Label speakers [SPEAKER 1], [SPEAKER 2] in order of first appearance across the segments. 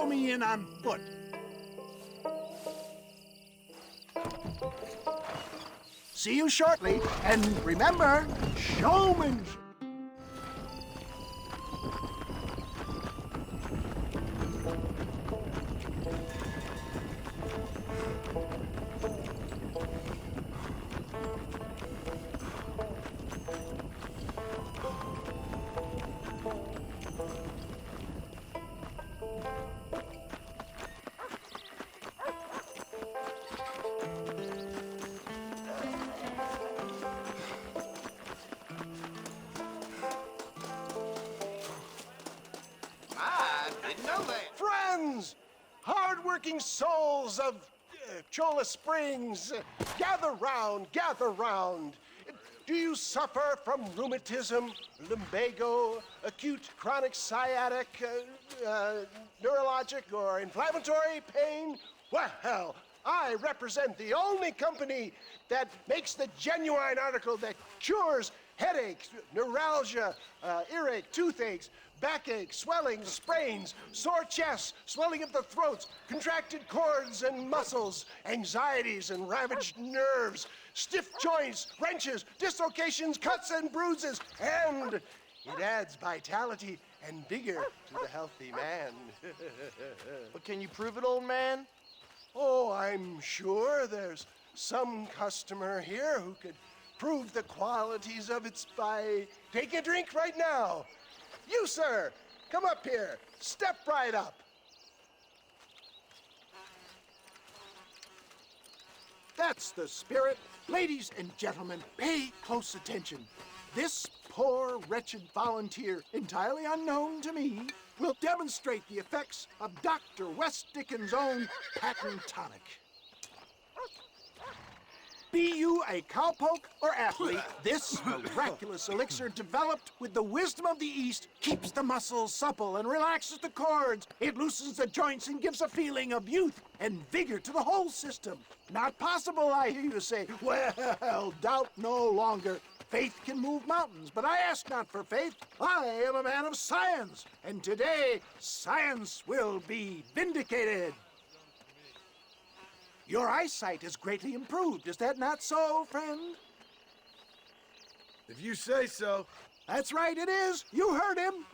[SPEAKER 1] follow me in on foot. See you shortly, and remember, showmanship.
[SPEAKER 2] Friends, hard-working souls of Cholla Springs, gather round, gather round. Do you suffer from rheumatism, lumbago, acute chronic sciatic, neurologic, or inflammatory pain? Well, I represent the only company that makes the genuine article that cures headaches, neuralgia, earache, toothaches, backache, swelling, sprains, sore chests, swelling of the throats, contracted cords and muscles, anxieties and ravaged nerves, stiff joints, wrenches, dislocations, cuts and bruises, and it adds vitality and vigor to the healthy man.
[SPEAKER 3] But can you prove it, old man?
[SPEAKER 2] Oh, I'm sure there's some customer here who could prove the qualities of it by taking a drink right now. You, sir, come up here. Step right up.
[SPEAKER 1] That's the spirit. Ladies and gentlemen, pay close attention. This poor, wretched volunteer, entirely unknown to me, will demonstrate the effects of Dr. West Dickens' own patent tonic. Be you a cowpoke or athlete, this miraculous elixir developed with the wisdom of the East keeps the muscles supple and relaxes the cords. It loosens the joints and gives a feeling of youth and vigor to the whole system. Not possible, I hear you say. Well, doubt no longer. Faith can move mountains, but I ask not for faith. I am a man of science, and today science will be vindicated. Your eyesight is greatly improved. Is that not so, friend?
[SPEAKER 4] If you say so.
[SPEAKER 1] That's right, it is. You heard him.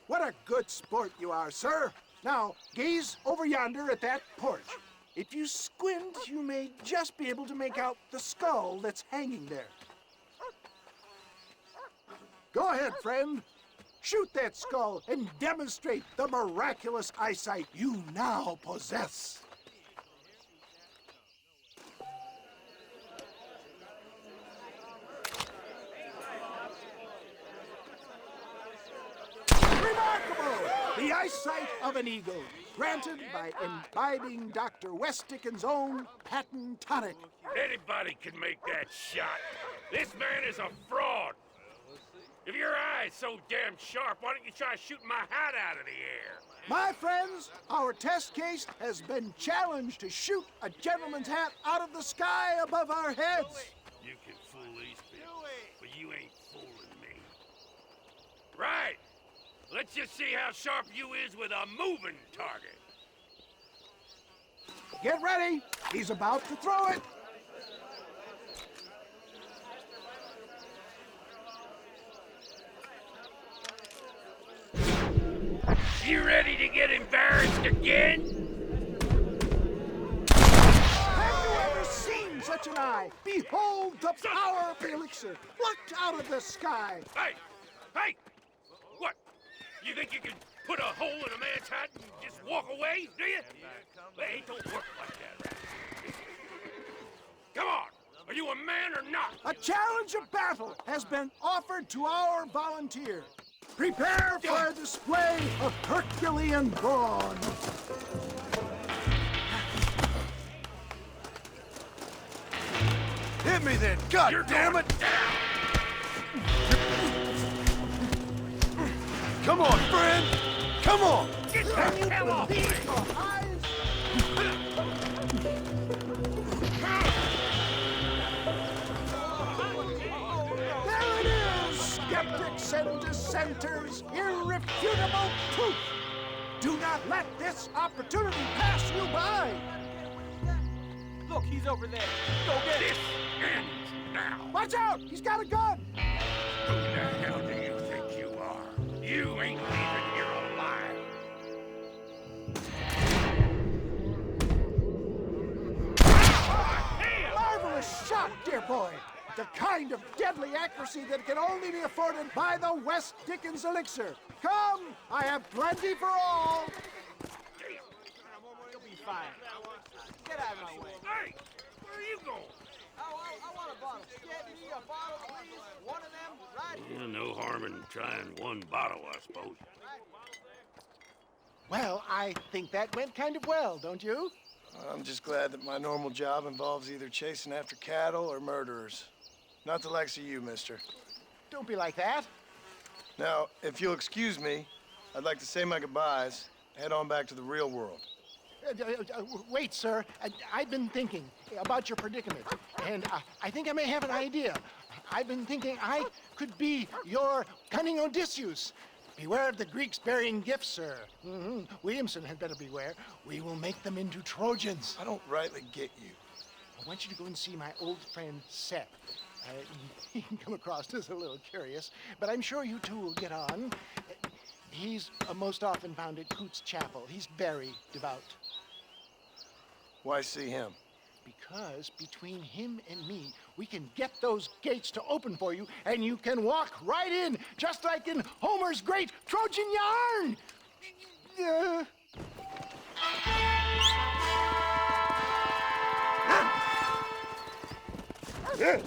[SPEAKER 1] What a good sport you are, sir. Now, gaze over yonder at that porch. If you squint, you may just be able to make out the skull that's hanging there. Go ahead, friend. Shoot that skull and demonstrate the miraculous eyesight you now possess. Remarkable! The eyesight of an eagle, granted by imbibing Dr. West Dickens' own patent tonic.
[SPEAKER 5] Anybody can make that shot. This man is a fraud. If your eye's so damn sharp, why don't you try shooting my hat out of the air?
[SPEAKER 1] My friends, our test case has been challenged to shoot a gentleman's hat out of the sky above our heads.
[SPEAKER 5] You can fool these people, but you ain't fooling me. Right. Let's just see how sharp you is with a moving target.
[SPEAKER 1] Get ready. He's about to throw it.
[SPEAKER 5] You ready to get embarrassed again?
[SPEAKER 1] Have you ever seen such an eye? Behold the power of the elixir, plucked out of the sky.
[SPEAKER 5] Hey! Hey! What? You think you can put a hole in a man's hat and just walk away, do you? Hey, it don't work like that, right? Come on! Are you a man or not?
[SPEAKER 1] A challenge of battle has been offered to our volunteer. Prepare for a display of Herculean brawn.
[SPEAKER 4] Hit me then, God damn it! Come on, friend! Come on!
[SPEAKER 5] Get the hell off me!
[SPEAKER 1] There it is, skeptics and dissenters, irrefutable proof. Do not let this opportunity pass you by.
[SPEAKER 3] Look, he's over there. Go get
[SPEAKER 5] This
[SPEAKER 3] him.
[SPEAKER 5] ends now.
[SPEAKER 1] Watch out! He's got a gun!
[SPEAKER 5] Who the hell do you think you are? You ain't leaving here alive.
[SPEAKER 1] Marvelous shot, dear boy. The kind of deadly accuracy that can only be afforded by the West Dickens elixir. Come, I have plenty for all.
[SPEAKER 3] You'll be fine. Get out of my way.
[SPEAKER 5] Hey, where are you going?
[SPEAKER 3] I want a bottle. Get me a bottle, please. One of them, right here.
[SPEAKER 5] No harm in trying one bottle, I suppose.
[SPEAKER 2] Well, I think that went kind of well, don't you?
[SPEAKER 4] I'm just glad that my normal job involves either chasing after cattle or murderers. Not the likes of you, mister.
[SPEAKER 2] Don't be like that.
[SPEAKER 4] Now, if you'll excuse me, I'd like to say my goodbyes, head on back to the real world.
[SPEAKER 2] Wait, sir. I've been thinking about your predicament, and I think I may have an idea. I've been thinking I could be your cunning Odysseus. Beware of the Greeks burying gifts, sir. Williamson had better beware. We will make them into Trojans.
[SPEAKER 4] I don't rightly get you.
[SPEAKER 2] I want you to go and see my old friend Seth. He can come across as a little curious, but I'm sure you two will get on. He's most often found at Coots Chapel. He's very devout.
[SPEAKER 4] Why see him?
[SPEAKER 2] Because between him and me, we can get those gates to open for you, and you can walk right in, just like in Homer's great Trojan yarn.
[SPEAKER 3] Hello there.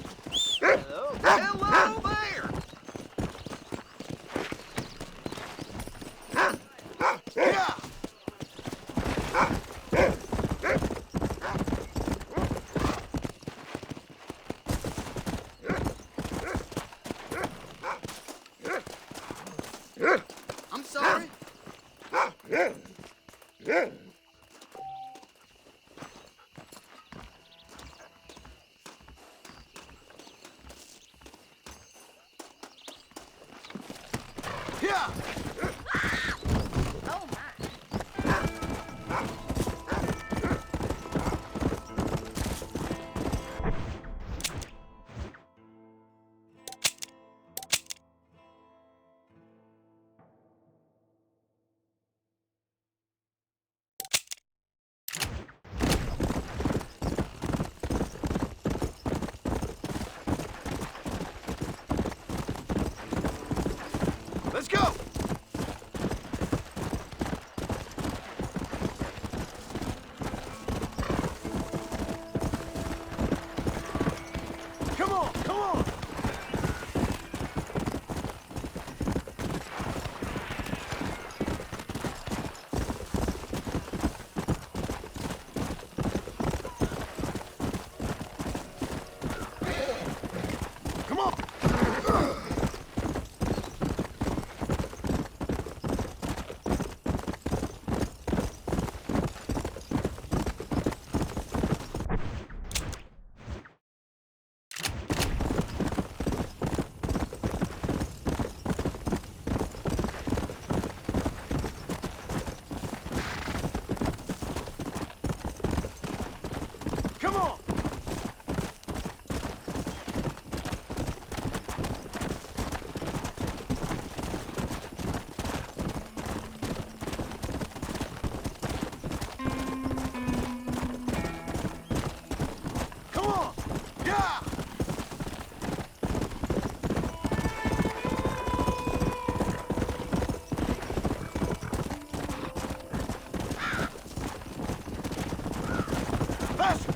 [SPEAKER 3] I'm sorry.
[SPEAKER 6] Oh my.
[SPEAKER 4] Let's go! Come on, come on! Come on! Come on! Come on! Yeah! Faster!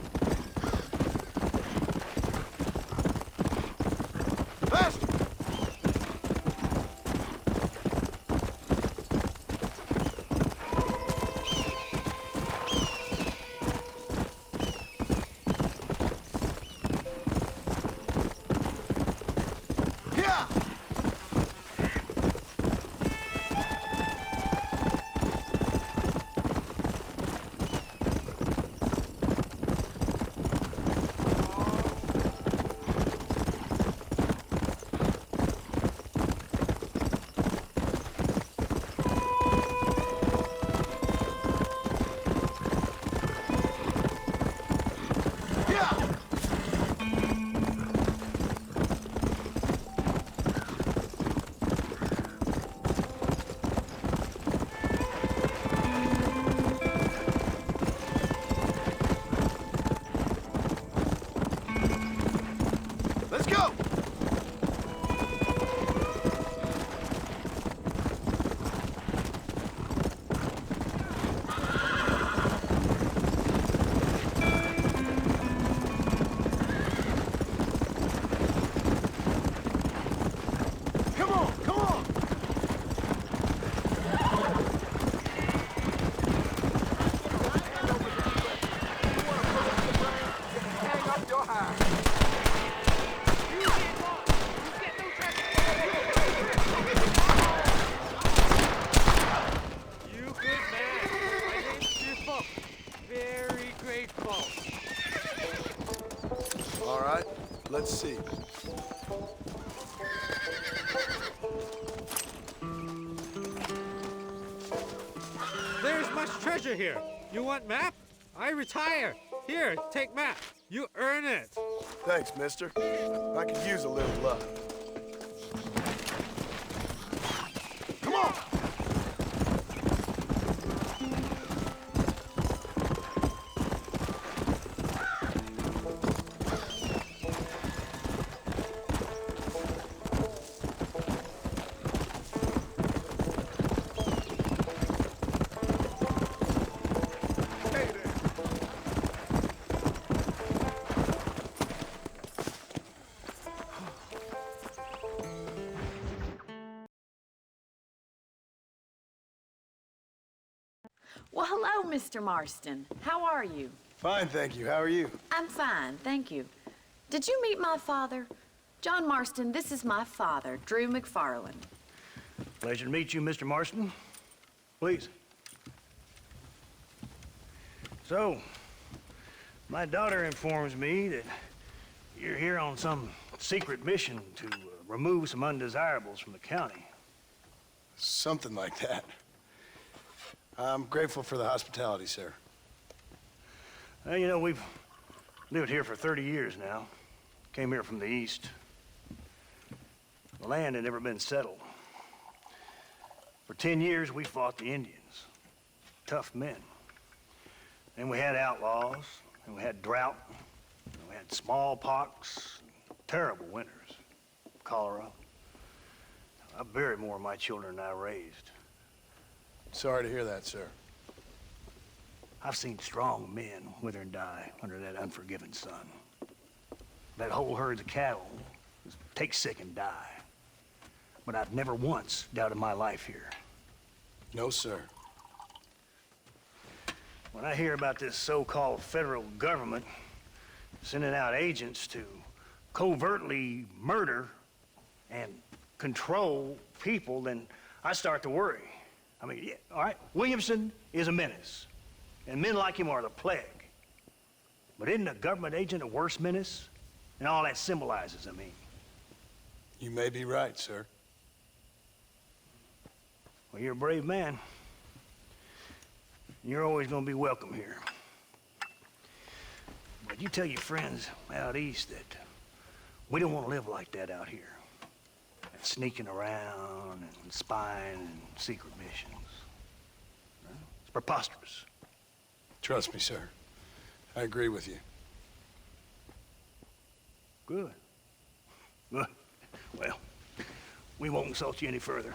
[SPEAKER 4] Let's see.
[SPEAKER 7] There's much treasure here. You want map? I retire. Here, take map. You earn it.
[SPEAKER 4] Thanks, mister. I could use a little luck. Come on!
[SPEAKER 8] Well, hello, Mr. Marston. How are you?
[SPEAKER 4] Fine, thank you. How are you?
[SPEAKER 8] I'm fine, thank you. Did you meet my father? John Marston, this is my father, Drew McFarland.
[SPEAKER 9] Pleasure to meet you, Mr. Marston. Please. So, my daughter informs me that you're here on some secret mission to remove some undesirables from the county.
[SPEAKER 4] Something like that. I'm grateful for the hospitality, sir.
[SPEAKER 9] Well, you know, we've lived here for 30 years now. Came here from the east. The land had never been settled. For 10 years, we fought the Indians. Tough men. Then we had outlaws, and we had drought, and we had smallpox, terrible winters, cholera. I buried more of my children than I raised.
[SPEAKER 4] Sorry to hear that, sir.
[SPEAKER 9] I've seen strong men wither and die under that unforgiving sun. That whole herds of cattle just take sick and die. But I've never once doubted my life here.
[SPEAKER 4] No, sir.
[SPEAKER 9] When I hear about this so-called federal government sending out agents to covertly murder and control people, then I start to worry. I mean, yeah, all right, Williamson is a menace, and men like him are the plague. But isn't a government agent a worse menace? And all that symbolizes, I mean.
[SPEAKER 4] You may be right, sir.
[SPEAKER 9] Well, you're a brave man. You're always gonna be welcome here. But you tell your friends out east that we don't want to live like that out here. Sneaking around and spying and secret missions. It's preposterous.
[SPEAKER 4] Trust me, sir. I agree with you.
[SPEAKER 9] Good. Good. Well, we won't insult you any further.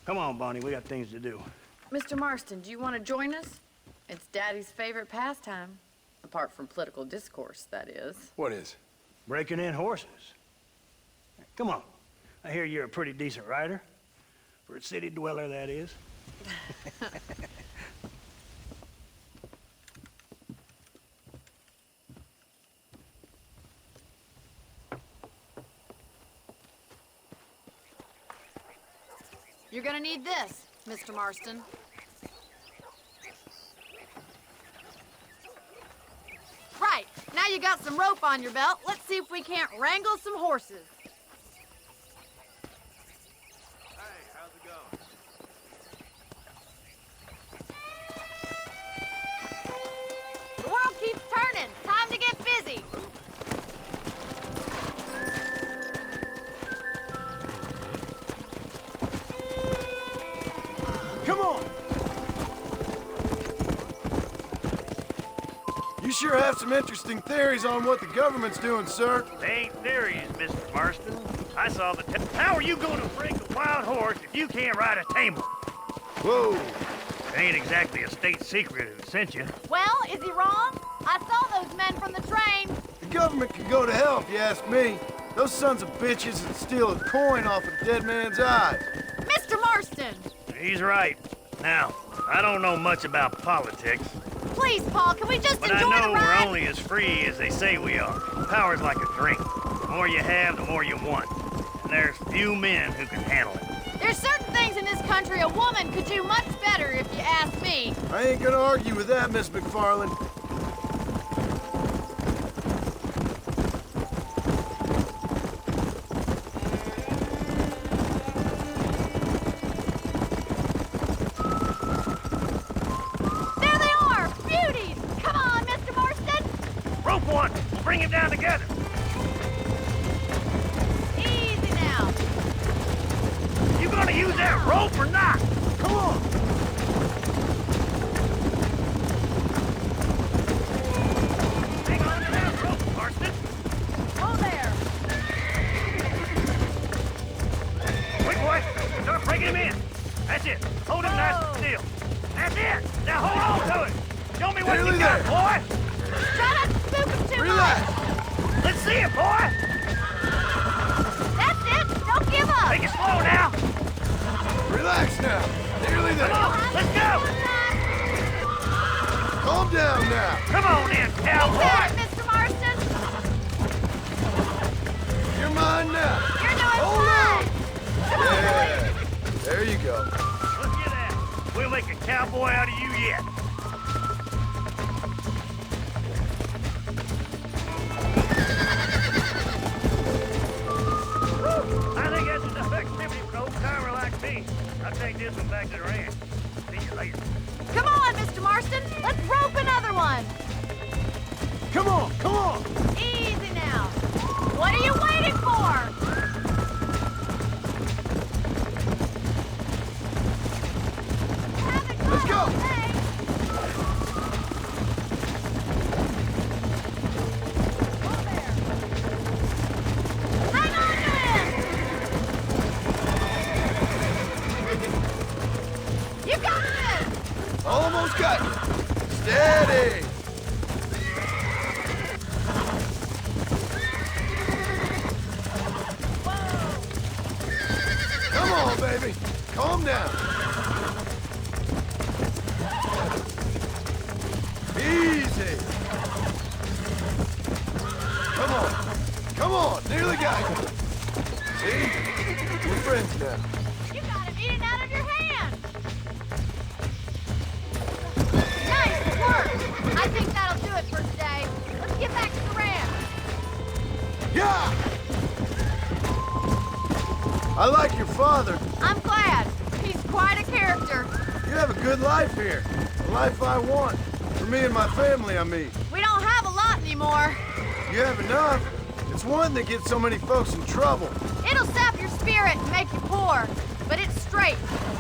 [SPEAKER 9] Come on, Bonnie, we got things to do.
[SPEAKER 8] Mr. Marston, do you want to join us? It's Daddy's favorite pastime. Apart from political discourse, that is.
[SPEAKER 4] What is?
[SPEAKER 9] Breaking in horses. Come on. I hear you're a pretty decent rider. For a city dweller, that is.
[SPEAKER 6] You're gonna need this, Mr. Marston. Right, now you got some rope on your belt. Let's see if we can't wrangle some horses. The world keeps turning. Time to get busy.
[SPEAKER 4] Come on! You sure have some interesting theories on what the government's doing, sir.
[SPEAKER 9] They ain't theories, Mr. Marston. I saw the How are you going to break a wild horse if you can't ride a tame one?
[SPEAKER 4] Whoa!
[SPEAKER 9] It ain't exactly a state secret who sent you.
[SPEAKER 6] Well, is he wrong? I saw those men from the train.
[SPEAKER 4] The government could go to hell if you ask me. Those sons of bitches would steal a coin off a dead man's eyes.
[SPEAKER 6] Mr. Marston!
[SPEAKER 9] He's right. Now, I don't know much about politics,
[SPEAKER 6] Please, Paul, can we just
[SPEAKER 9] but
[SPEAKER 6] enjoy
[SPEAKER 9] I know
[SPEAKER 6] the
[SPEAKER 9] we're
[SPEAKER 6] ride?
[SPEAKER 9] only as free as they say we are. Power's like a drink. The more you have, the more you want. And there's few men who can handle it.
[SPEAKER 6] There's certain things in this country a woman could do much better, if you ask me.
[SPEAKER 4] I ain't gonna argue with that, Miss McFarland.
[SPEAKER 5] bring him down together.
[SPEAKER 6] Easy now.
[SPEAKER 5] You gonna use that rope or not?
[SPEAKER 2] Come on.
[SPEAKER 5] Hang on to that rope, Marston.
[SPEAKER 6] Oh, there.
[SPEAKER 5] Quick, boy. Start breaking him in. That's it. Hold him nice and still. That's it. Now hold on to it. Show me what
[SPEAKER 4] Nearly
[SPEAKER 5] you got,
[SPEAKER 4] there.
[SPEAKER 5] boy.
[SPEAKER 6] Try not to spook him too
[SPEAKER 4] Relax.
[SPEAKER 6] much.
[SPEAKER 5] Let's see it, boy.
[SPEAKER 6] That's it. Don't give up.
[SPEAKER 5] Take it slow now.
[SPEAKER 4] Relax now. Nearly
[SPEAKER 5] Come
[SPEAKER 4] there.
[SPEAKER 5] on. Let's go.
[SPEAKER 4] Calm down now.
[SPEAKER 5] Come on in,
[SPEAKER 6] You
[SPEAKER 5] cowboy.
[SPEAKER 6] got it, Mr. Marston.
[SPEAKER 4] You're mine now.
[SPEAKER 6] You're doing
[SPEAKER 4] Hold
[SPEAKER 6] fine. Come on,
[SPEAKER 4] Yeah.
[SPEAKER 6] Billy.
[SPEAKER 4] There you go.
[SPEAKER 5] Look at that. We'll make a cowboy out of you yet. I think that's enough activity for an old-timer like me. I'll take this one back to the ranch. See you later.
[SPEAKER 6] Come on, Mr. Marston. Let's rope another one.
[SPEAKER 2] Come on, come on.
[SPEAKER 6] Easy now. What are you waiting for? Have it
[SPEAKER 4] Let's
[SPEAKER 6] good
[SPEAKER 4] go.
[SPEAKER 6] all day. Oh, there. Hang on to him. You got this.
[SPEAKER 4] Almost got you. Steady. Come on, baby. Calm down. Easy. Come on. Come on. Nearly got you. See? We're friends now.
[SPEAKER 6] You got him eating out of your hand. Nice work. I think that'll do it for today. Let's get back to the ranch.
[SPEAKER 4] Yeah! I like your father.
[SPEAKER 6] I'm glad. He's quite a character.
[SPEAKER 4] You have a good life here. The life I want. For me and my family, I mean.
[SPEAKER 6] We don't have a lot anymore.
[SPEAKER 4] You have enough. It's one that gets so many folks in trouble.
[SPEAKER 6] It'll sap your spirit and make you poor. But it's straight,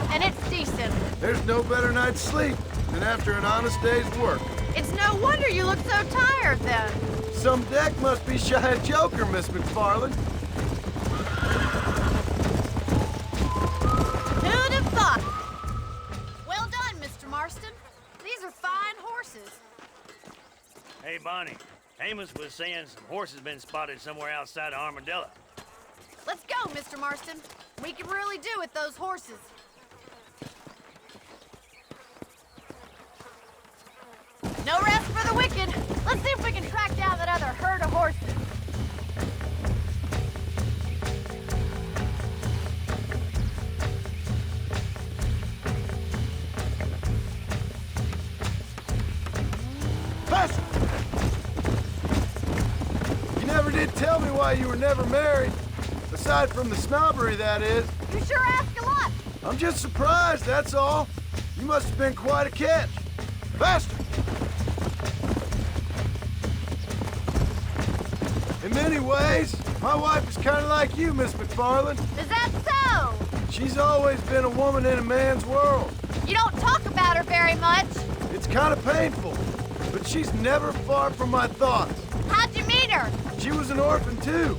[SPEAKER 6] and it's decent.
[SPEAKER 4] There's no better night's sleep than after an honest day's work.
[SPEAKER 6] It's no wonder you look so tired then.
[SPEAKER 4] Some deck must be shy of Joker, Miss McFarland.
[SPEAKER 6] Who'd have thought? Well done, Mr. Marston. These are fine horses.
[SPEAKER 5] Hey, Bonnie. Amos was saying some horses been spotted somewhere outside of Armadillo.
[SPEAKER 6] Let's go, Mr. Marston. We can really do with those horses. No rest for the wicked. Let's see if we can track down that other herd of horses.
[SPEAKER 4] Faster! You never did tell me why you were never married. Aside from the snobbery, that is.
[SPEAKER 6] You sure ask a lot.
[SPEAKER 4] I'm just surprised, that's all. You must have been quite a catch. Faster! In many ways, my wife is kind of like you, Miss McFarland.
[SPEAKER 6] Is that so?
[SPEAKER 4] She's always been a woman in a man's world.
[SPEAKER 6] You don't talk about her very much.
[SPEAKER 4] It's kind of painful, but she's never far from my thoughts.
[SPEAKER 6] How'd you meet her?
[SPEAKER 4] She was an orphan, too.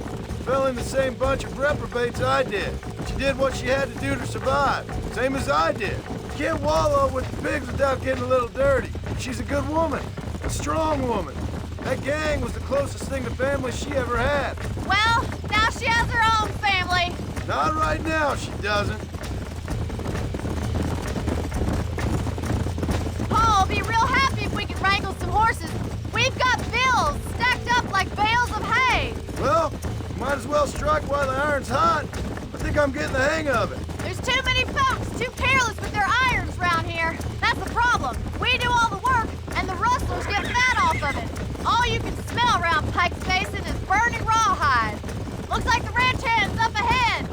[SPEAKER 4] Fell in the same bunch of reprobates I did. She did what she had to do to survive, same as I did. You can't wallow with the pigs without getting a little dirty. She's a good woman, a strong woman. That gang was the closest thing to family she ever had.
[SPEAKER 6] Well, now she has her own family.
[SPEAKER 4] Not right now, she doesn't.
[SPEAKER 6] Paul will be real happy if we can wrangle some horses. We've got bills stacked up like bales of hay.
[SPEAKER 4] Well, might as well strike while the iron's hot. I think I'm getting the hang of it.
[SPEAKER 6] There's too many folks too careless with their irons round here. That's the problem. We do all the work, and the rustlers get fat off of it. All you can smell around Pike's Basin is burning rawhide. Looks like the ranch hand's up ahead.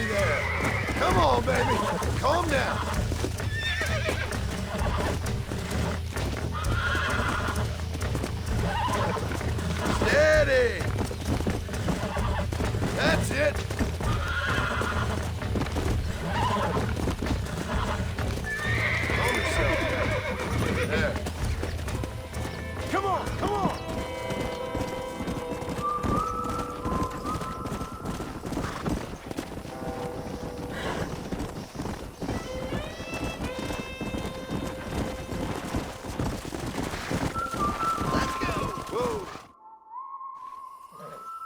[SPEAKER 4] Easy there. Come on, baby. Calm down. Steady. That's it. Calm yourself. There.
[SPEAKER 2] Come on, come on!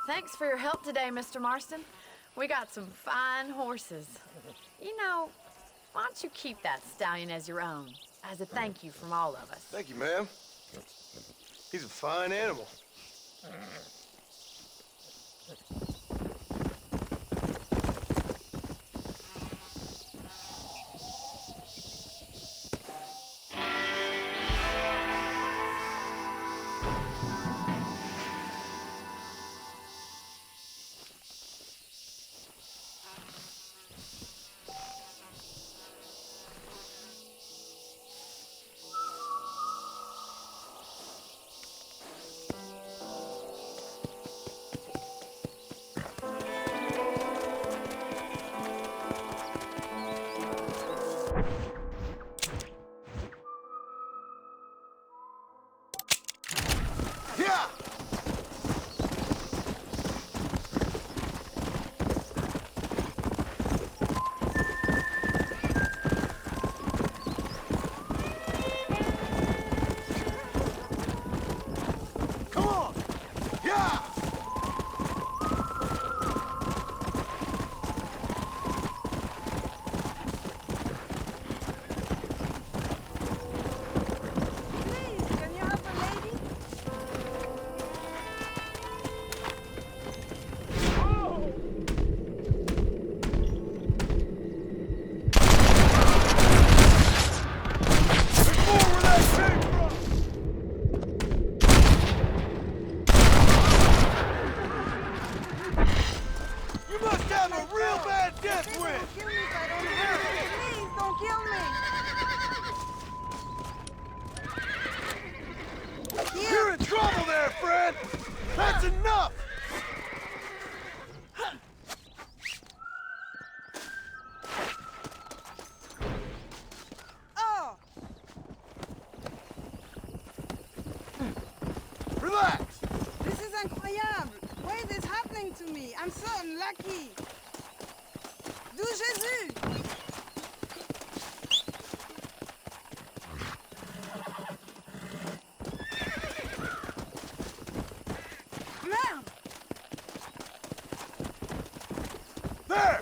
[SPEAKER 8] Thanks for your help today, Mr. Marston. We got some fine horses. You know, why don't you keep that stallion as your own, as a thank you from all of us?
[SPEAKER 4] Thank you, ma'am. He's a fine animal. Yeah! Come on! Yeah!
[SPEAKER 3] Please, can you help a lady?
[SPEAKER 4] There's more where that came from! You must have a real bad death
[SPEAKER 3] Please
[SPEAKER 4] wind!
[SPEAKER 3] don't kill me if I don't hurt. Please don't kill me. Here.
[SPEAKER 4] You're in trouble there, friend! That's enough!
[SPEAKER 3] Oh,
[SPEAKER 4] Relax!
[SPEAKER 3] this is incroyable. Why is this happening to me? I'm so unlucky. D'où Jésus? Merde!
[SPEAKER 4] There!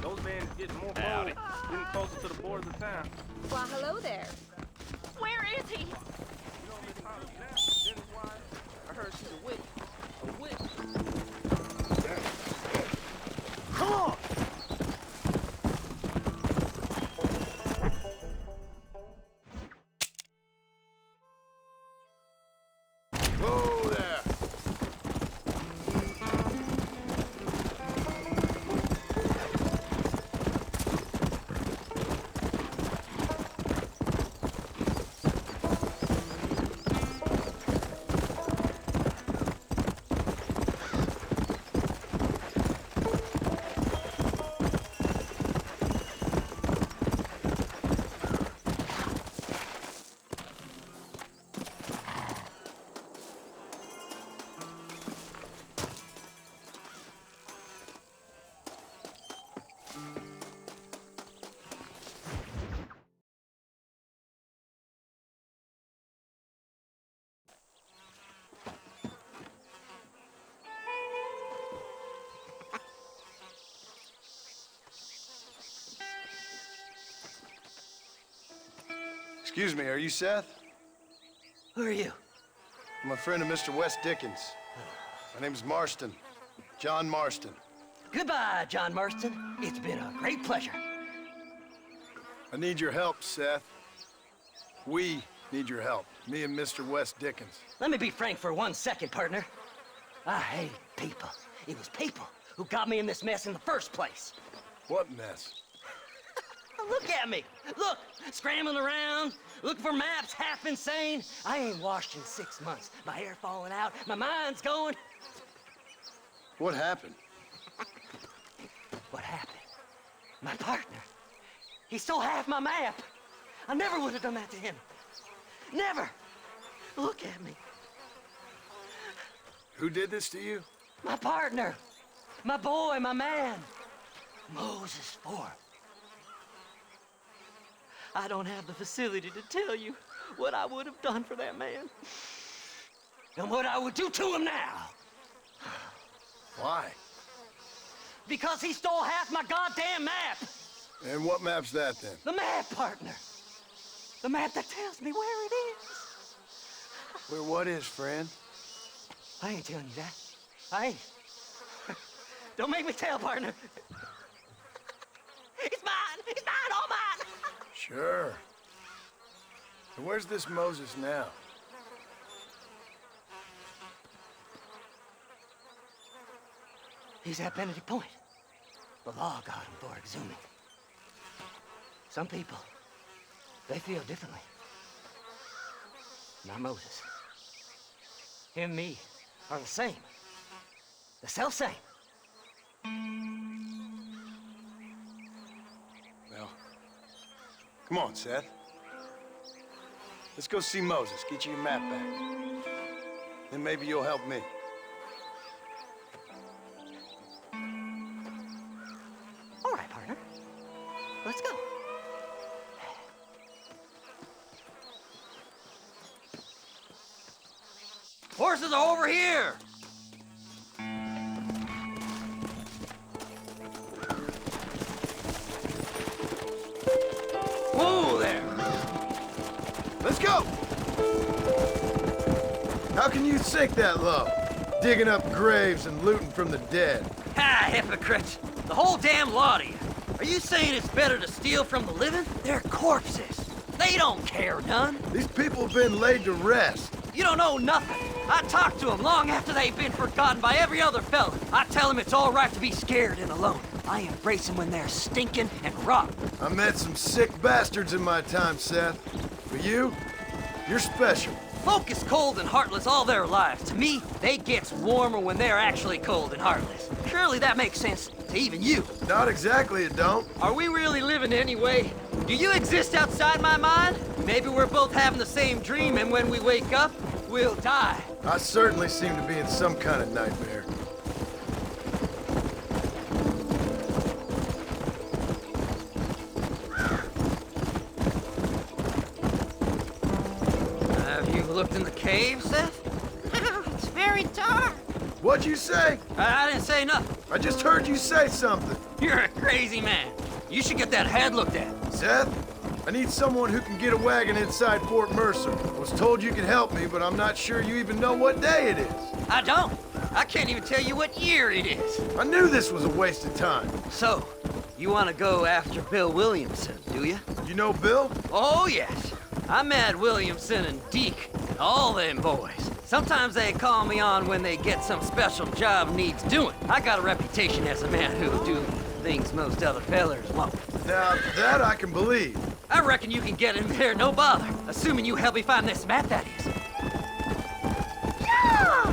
[SPEAKER 10] Those vans getting more bold, getting closer to the borders of town.
[SPEAKER 11] Why, hello there.
[SPEAKER 6] Where is he?
[SPEAKER 10] You know Miss Hollis now, Dennis Wise? I heard she's a witch. A witch.
[SPEAKER 2] Come on!
[SPEAKER 4] Whoa there! Excuse me, are you Seth?
[SPEAKER 12] Who are you?
[SPEAKER 4] I'm a friend of Mr. Wes Dickens. My name's Marston. John Marston.
[SPEAKER 12] Goodbye, John Marston. It's been a great pleasure.
[SPEAKER 4] I need your help, Seth. We need your help. Me and Mr. Wes Dickens.
[SPEAKER 12] Let me be frank for 1 second, partner. I hate people. It was people who got me in this mess in the first place.
[SPEAKER 4] What mess?
[SPEAKER 12] Look at me. Look, scrambling around, looking for maps, half insane. I ain't washed in 6 months. My hair falling out, my mind's going.
[SPEAKER 4] What happened?
[SPEAKER 12] What happened? My partner. He stole half my map. I never would have done that to him. Never. Look at me.
[SPEAKER 4] Who did this to you?
[SPEAKER 12] My partner. My boy, my man. Moses Ford. I don't have the facility to tell you what I would have done for that man. And what I would do to him now.
[SPEAKER 4] Why?
[SPEAKER 12] Because he stole half my goddamn map.
[SPEAKER 4] And what map's that, then?
[SPEAKER 12] The map, partner. The map that tells me where it is.
[SPEAKER 4] Where what is, friend?
[SPEAKER 12] I ain't telling you that. I ain't. Don't make me tell, partner. It's mine! It's mine! All mine!
[SPEAKER 4] Sure. So where's this Moses now?
[SPEAKER 12] He's at Benedict Point. The law got him for exhuming. Some people, they feel differently. Not Moses. Him and me are the same. The self-same.
[SPEAKER 4] Well, come on, Seth. Let's go see Moses, get you your map back. Then maybe you'll help me.
[SPEAKER 12] All right, partner. Let's go. Horses are over here! Whoa there!
[SPEAKER 4] Let's go! How can you sink that low? Digging up graves and looting from the dead.
[SPEAKER 12] Ah, hypocrites! The whole damn lot of you. Are you saying it's better to steal from the living? They're corpses. They don't care none.
[SPEAKER 4] These people have been laid to rest.
[SPEAKER 12] You don't know nothing. I talk to them long after they've been forgotten by every other fella. I tell them it's all right to be scared and alone. I embrace them when they're stinking and rotten.
[SPEAKER 4] I met some sick bastards in my time, Seth. But you're special.
[SPEAKER 12] Folk is cold and heartless all their lives. To me, they gets warmer when they're actually cold and heartless. Surely that makes sense to even you.
[SPEAKER 4] Not exactly, it don't.
[SPEAKER 12] Are we really living anyway? Do you exist outside my mind? Maybe we're both having the same dream, and when we wake up, we'll die.
[SPEAKER 4] I certainly seem to be in some kind of nightmare.
[SPEAKER 12] Have you looked in the cave, Seth?
[SPEAKER 6] It's very dark.
[SPEAKER 4] What'd you say?
[SPEAKER 12] I didn't say nothing.
[SPEAKER 4] I just heard you say something.
[SPEAKER 12] You're a crazy man. You should get that head looked at.
[SPEAKER 4] Seth, I need someone who can get a wagon inside Fort Mercer. I was told you could help me, but I'm not sure you even know what day it is.
[SPEAKER 12] I don't. I can't even tell you what year it is.
[SPEAKER 4] I knew this was a waste of time.
[SPEAKER 12] So, you want to go after Bill Williamson, do you?
[SPEAKER 4] You know Bill?
[SPEAKER 12] Oh, yes. I met Williamson and Deke and all them boys. Sometimes they call me on when they get some special job needs doing. I got a reputation as a man who'll do things most other fellers won't.
[SPEAKER 4] Now, that I can believe.
[SPEAKER 12] I reckon you can get in there no bother, assuming you help me find this map, that is.
[SPEAKER 6] Yeah!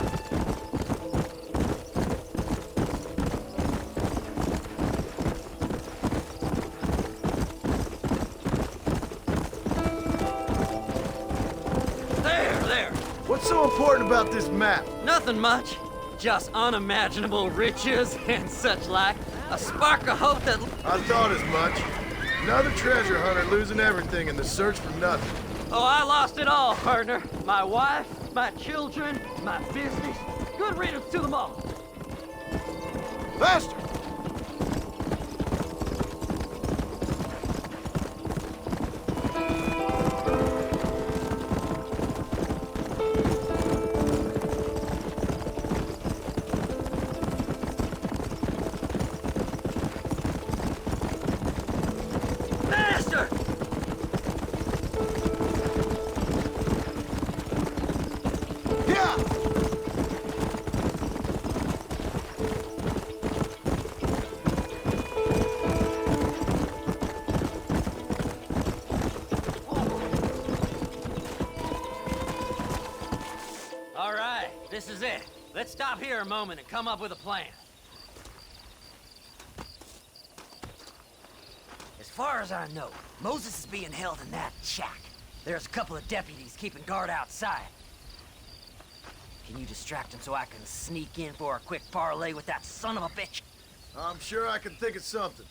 [SPEAKER 12] There.
[SPEAKER 4] What's so important about this map?
[SPEAKER 12] Nothing much. Just unimaginable riches and such like. A spark of hope that...
[SPEAKER 4] I thought as much. Another treasure hunter losing everything in the search for nothing.
[SPEAKER 12] Oh, I lost it all, partner. My wife, my children, my business. Good riddance to them all.
[SPEAKER 4] Faster!
[SPEAKER 12] Faster!
[SPEAKER 4] Yeah!
[SPEAKER 12] All right, this is it. Let's stop here a moment and come up with a plan. As far as I know, Moses is being held in that shack. There's a couple of deputies keeping guard outside. Can you distract him so I can sneak in for a quick parlay with that son of a bitch?
[SPEAKER 4] I'm sure I can think of something.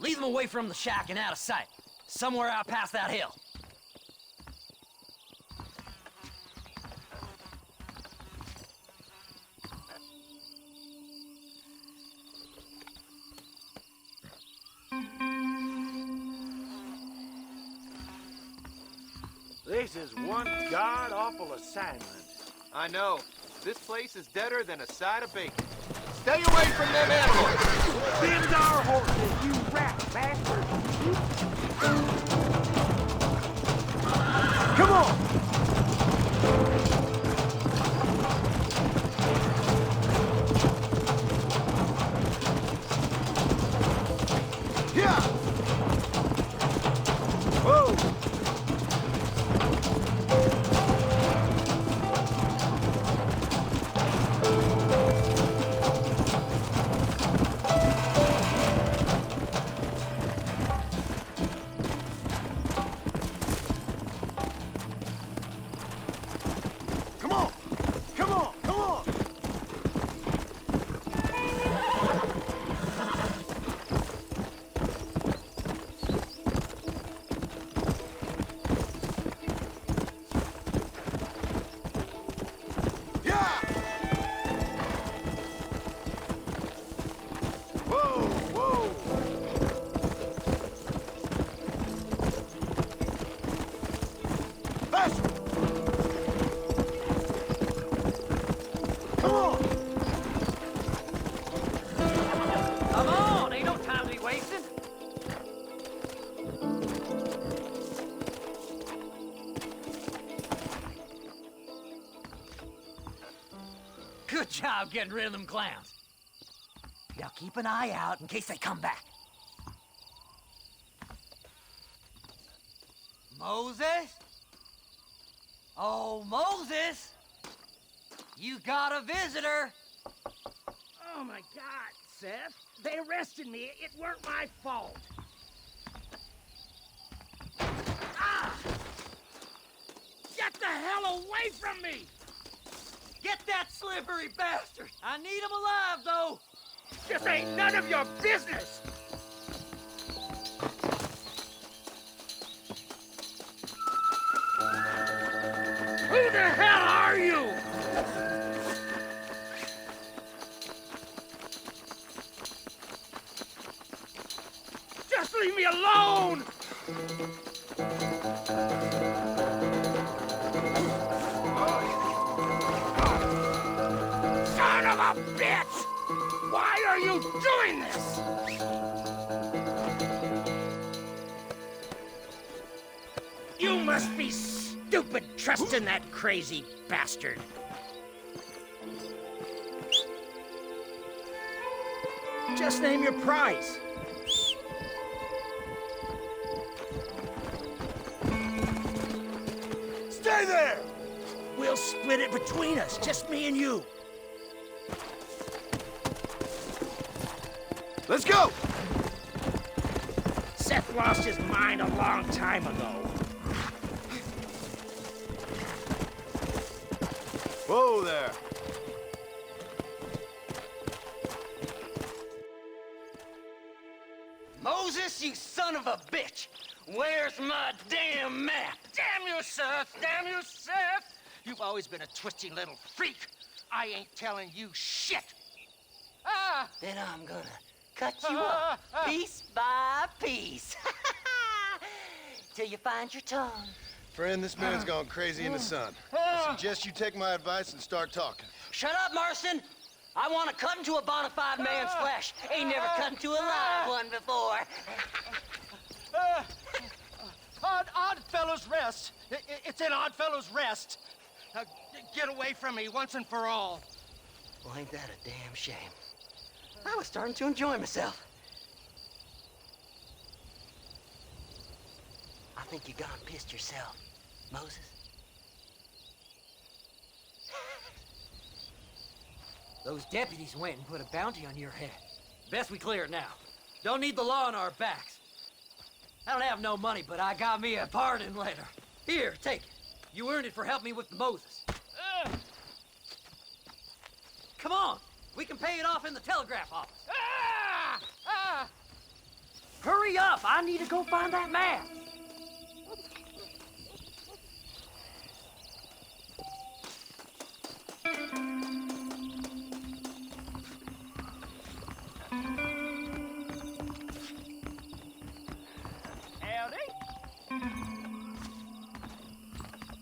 [SPEAKER 12] Lead them away from the shack and out of sight. Somewhere out past that hill.
[SPEAKER 1] This is one god-awful assignment.
[SPEAKER 10] I know. This place is deader than a side of bacon. Stay away from them animals!
[SPEAKER 1] Bend our horses, you rat bastard! Come on!
[SPEAKER 4] Yeah! Whoa! Come on! Come on! Come on! Yeah! Whoa! Whoa! Faster! Come on!
[SPEAKER 12] Come on, ain't no time to be wasting. Good job getting rid of them clowns. Now keep an eye out in case they come back. Moses? Oh, Moses! You got a visitor!
[SPEAKER 1] Oh my God, Seth. They arrested me. It weren't my fault.
[SPEAKER 5] Get the hell away from me!
[SPEAKER 12] Get that slippery bastard! I need him alive, though!
[SPEAKER 5] This ain't none of your business! Who the hell are you? Just leave me alone! Son of a bitch! Why are you doing this? You must be stupid trusting that crazy bastard. Just name your price.
[SPEAKER 2] Stay there!
[SPEAKER 5] We'll split it between us, just me and you.
[SPEAKER 4] Let's go!
[SPEAKER 5] Seth lost his mind a long time ago.
[SPEAKER 4] Whoa there.
[SPEAKER 12] Moses, you son of a bitch! Where's my damn map?
[SPEAKER 5] Damn you, Seth! Damn you, Seth! You've always been a twisty little freak. I ain't telling you shit. Ah!
[SPEAKER 12] Then I'm gonna cut you up, piece by piece. Till you find your tongue.
[SPEAKER 4] Friend, this man's gone crazy in the sun. I suggest you take my advice and start talking.
[SPEAKER 12] Shut up, Marston! I want to cut into a bona fide man's flesh. Ain't never cut into a live one before.
[SPEAKER 5] Odd Fellows Rest. It's in Odd Fellows Rest. Get away from me once and for all.
[SPEAKER 12] Well, ain't that a damn shame? I was starting to enjoy myself. I think you gone pissed yourself, Moses. Those deputies went and put a bounty on your head. Best we clear it now. Don't need the law on our backs. I don't have no money, but I got me a pardon letter. Here, take it. You earned it for helping me with the Moses. Come on. We can pay it off in the telegraph office. Hurry up. I need to go find that map.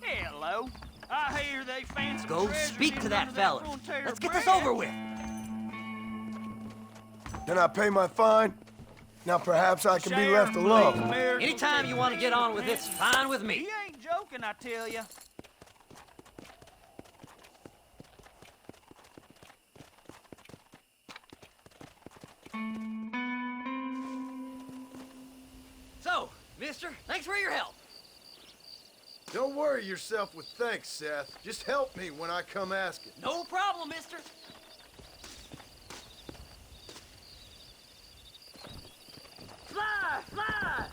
[SPEAKER 5] Hello. I hear they found some
[SPEAKER 12] Go
[SPEAKER 5] treasures
[SPEAKER 12] speak to
[SPEAKER 5] hidden
[SPEAKER 12] that
[SPEAKER 5] under
[SPEAKER 12] fella.
[SPEAKER 5] frontier
[SPEAKER 12] Let's get this
[SPEAKER 5] bridge.
[SPEAKER 12] over with.
[SPEAKER 4] Then I pay my fine. Now perhaps I can be left alone.
[SPEAKER 12] Anytime you want to get on with this, fine with me.
[SPEAKER 5] He ain't joking, I tell you.
[SPEAKER 12] So, mister, thanks for your help.
[SPEAKER 4] Don't worry yourself with thanks, Seth. Just help me when I come asking.
[SPEAKER 12] No problem, mister. Fly, fly!